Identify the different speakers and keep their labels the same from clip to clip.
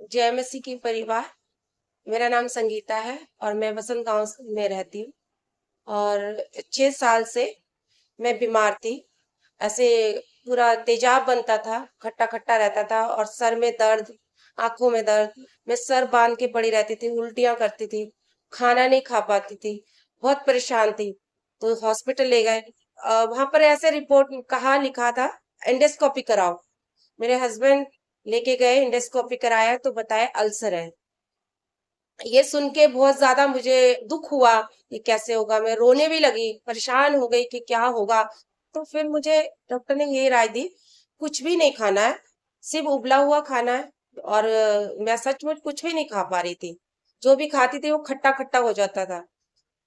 Speaker 1: जेएमएससी की परिवार। मेरा नाम संगीता है और मैं वसंत गांव में रहती हूँ। और 6 साल से मैं बीमार थी। ऐसे पूरा तेजाब बनता था, खट्टा खट्टा रहता था और सर में दर्द, आंखों में दर्द। मैं सर बांध के पड़ी रहती थी, उल्टियां करती थी, खाना नहीं खा पाती थी, बहुत परेशान थी। तो हॉस्पिटल ले गए। वहां पर ऐसे रिपोर्ट कहा लिखा था एंडोस्कोपी कराओ। मेरे हस्बैंड लेके गए, एंडोस्कोपी कराया तो बताया अल्सर है। ये सुन के बहुत ज्यादा मुझे दुख हुआ कि कैसे होगा। मैं रोने भी लगी, परेशान हो गई कि क्या होगा। तो फिर मुझे डॉक्टर ने ये राय दी, कुछ भी नहीं खाना है, सिर्फ उबला हुआ खाना है। और मैं सचमुच कुछ भी नहीं खा पा रही थी। जो भी खाती थी वो खट्टा खट्टा हो जाता था।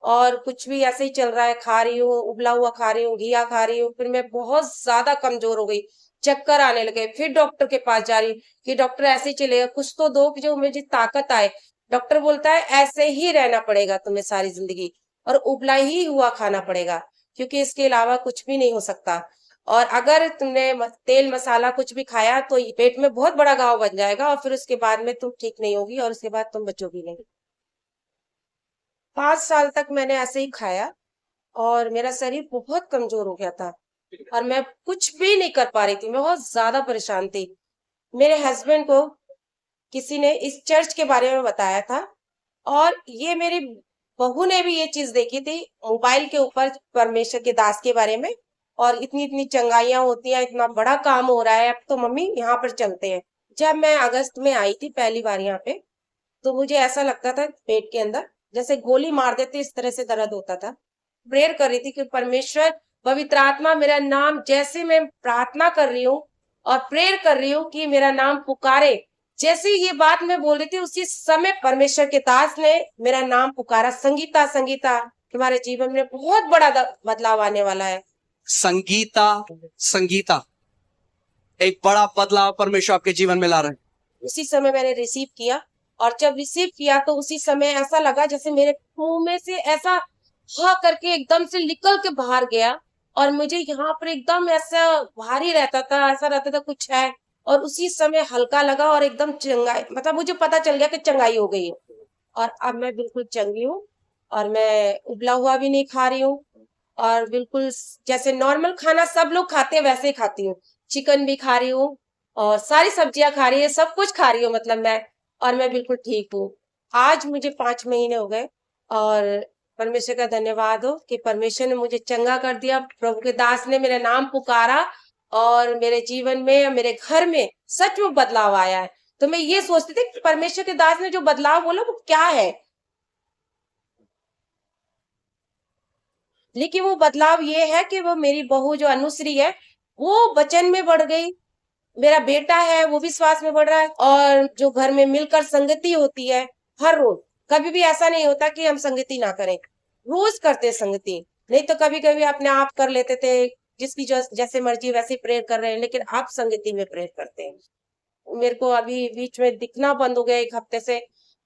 Speaker 1: और कुछ भी ऐसे ही चल रहा है, खा रही हूँ, उबला हुआ खा रही हूँ, घिया खा रही हूँ। फिर मैं बहुत ज्यादा कमजोर हो गई, चक्कर आने लगे। फिर डॉक्टर के पास जा रही हूँ कि डॉक्टर ऐसे ही चलेगा, कुछ तो दो कि जो मुझे ताकत आए। डॉक्टर बोलता है ऐसे ही रहना पड़ेगा तुम्हें सारी जिंदगी, और उबला ही हुआ खाना पड़ेगा, क्योंकि इसके अलावा कुछ भी नहीं हो सकता। और अगर तुमने तेल मसाला कुछ भी खाया तो ये पेट में बहुत बड़ा घाव बन जाएगा, और फिर उसके बाद में तुम ठीक नहीं होगी, और उसके बाद तुम बचोगी नहीं। 5 साल तक मैंने ऐसे ही खाया और मेरा शरीर बहुत कमजोर हो गया था और मैं कुछ भी नहीं कर पा रही थी। मैं बहुत ज्यादा परेशान थी। मेरे हस्बैंड को किसी ने इस चर्च के बारे में बताया था, और ये मेरी बहू ने भी ये चीज देखी थी मोबाइल के ऊपर, परमेश्वर के दास के बारे में। और इतनी इतनी चंगाइयां होती हैं, इतना बड़ा काम हो रहा है, अब तो मम्मी यहाँ पर चलते हैं। जब मैं अगस्त में आई थी पहली बार यहाँ पे, तो मुझे ऐसा लगता था पेट के अंदर जैसे गोली मार देते, इस तरह से दर्द होता था। प्रेयर कर रही थी कि परमेश्वर, पवित्र आत्मा, मेरा नाम, जैसे मैं प्रार्थना कर रही हूँ और प्रेयर कर रही हूँ कि मेरा नाम पुकारे, जैसे ये बात मैं बोल रही थी उसी समय परमेश्वर के दास ने मेरा नाम पुकारा, संगीता संगीता, तुम्हारे जीवन में बहुत बड़ा बदलाव आने वाला है।
Speaker 2: संगीता, संगीता, एक बड़ा बदलाव परमेश्वर आपके जीवन में ला रहे हैं।
Speaker 1: उसी समय मैंने रिसीव किया, और जब रिसीव किया तो उसी समय ऐसा लगा जैसे मेरे मुंह में से ऐसा हा करके एकदम से निकल के बाहर गया। और मुझे यहाँ पर एकदम ऐसा भारी रहता था, ऐसा रहता था कुछ है। और उसी समय हल्का लगा और एकदम चंगाई, मतलब मुझे पता चल गया कि चंगाई हो गई है। और अब मैं बिल्कुल चंगी हूँ, और मैं उबला हुआ भी नहीं खा रही हूँ, और बिल्कुल जैसे नॉर्मल खाना सब लोग खाते हैं वैसे ही खाती हूँ। चिकन भी खा रही हूँ और सारी सब्जियां खा रही है, सब कुछ खा रही हूँ मतलब मैं। और मैं बिल्कुल ठीक हूँ। आज मुझे 5 महीने हो गए, और परमेश्वर का धन्यवाद हो कि परमेश्वर ने मुझे चंगा कर दिया। प्रभु के दास ने मेरा नाम पुकारा, और मेरे जीवन में, मेरे घर में सच में बदलाव आया है। तो मैं ये सोचती थी कि परमेश्वर के दास ने जो बदलाव बोला वो क्या है, लेकिन वो बदलाव ये है कि वो मेरी बहू जो अनुश्री है, वो वचन में बढ़ गई। मेरा बेटा है वो विश्वास में बढ़ रहा है, और जो घर में मिलकर संगति होती है हर रोज, कभी भी ऐसा नहीं होता कि हम संगति ना करें, रोज करते हैं संगति। नहीं तो कभी कभी अपने आप कर लेते थे, जिसकी जो जैसे मर्जी वैसे प्रेयर कर रहे हैं, लेकिन आप संगति में प्रेयर करते हैं। मेरे को अभी बीच में दिखना बंद हो गया 1 हफ्ते से।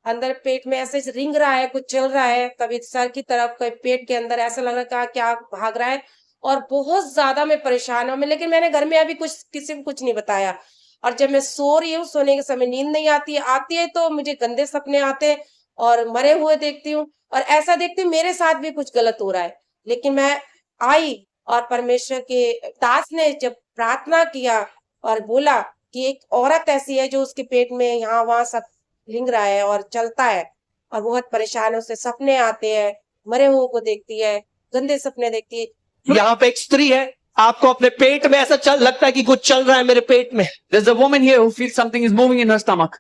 Speaker 1: अंदर पेट में ऐसे रिंग रहा है, कुछ चल रहा है, कभी सर की तरफ, कभी पेट के अंदर, ऐसा लग रहा है क्या भाग रहा है। और बहुत ज्यादा मैं परेशान हूँ, लेकिन मैंने घर में अभी कुछ किसी को कुछ नहीं बताया। और जब मैं सो रही हूँ, सोने के समय नींद नहीं आती है तो मुझे गंदे सपने आते हैं, और मरे हुए देखती हूँ, और ऐसा देखती हूँ मेरे साथ भी कुछ गलत हो रहा है। लेकिन मैं आई, और परमेश्वर के दास ने जब प्रार्थना किया और बोला कि एक औरत ऐसी है जो उसके पेट में यहाँ वहां सब रिंग रहा है और चलता है, और बहुत परेशान है, उसे सपने आते हैं, मरे हुओं को देखती है, गंदे सपने देखती है।
Speaker 2: यहाँ पे एक स्त्री है, आपको अपने पेट में ऐसा चल लगता है कि कुछ चल रहा है मेरे पेट में। There's a woman here who feels something is moving in her stomach.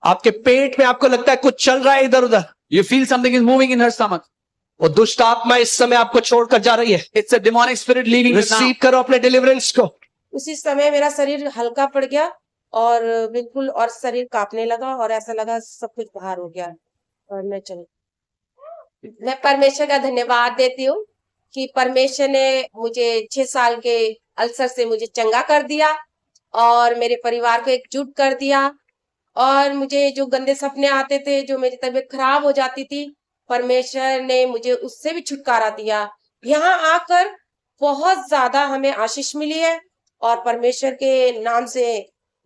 Speaker 2: आपके पेट में आपको लगता है कुछ चल रहा है इधर उधर। You feel something is moving in her stomach. वो दुष्ट आत्मा इस समय आपको छोड़कर जा रही है। It's a demonic spirit leaving you now. Receive करो अपने डिलीवरेंस को।
Speaker 1: उसी समय मेरा शरीर हल्का पड़ गया, और बिल्कुल, और शरीर कांपने लगा, और ऐसा लगा सब कुछ बाहर हो गया। और मैं परमेश्वर का धन्यवाद देती हूँ कि परमेश्वर ने मुझे 6 साल के अल्सर से मुझे चंगा कर दिया, और मेरे परिवार को एकजुट कर दिया। और मुझे जो गंदे सपने आते थे, जो मेरी तबीयत खराब हो जाती थी, परमेश्वर ने मुझे उससे भी छुटकारा दिया। यहाँ आकर बहुत ज्यादा हमें आशीष मिली है, और परमेश्वर के नाम से,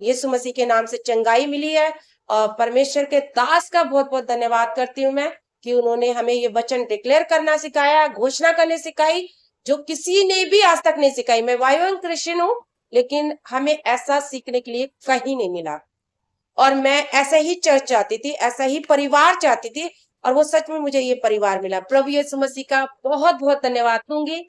Speaker 1: यीशु मसीह के नाम से चंगाई मिली है। और परमेश्वर के दास का बहुत बहुत धन्यवाद करती हूँ मैं कि उन्होंने हमें ये वचन डिक्लेयर करना सिखाया, घोषणा करने सिखाई, जो किसी ने भी आज तक नहीं सिखाई। मैं वायुवंग क्रिश्चियन हूँ, लेकिन हमें ऐसा सीखने के लिए कहीं नहीं मिला। और मैं ऐसा ही चर्च चाहती थी, ऐसा ही परिवार चाहती थी, और वो सच में मुझे ये परिवार मिला। प्रभु यीशु मसीह का बहुत बहुत धन्यवाद दूंगी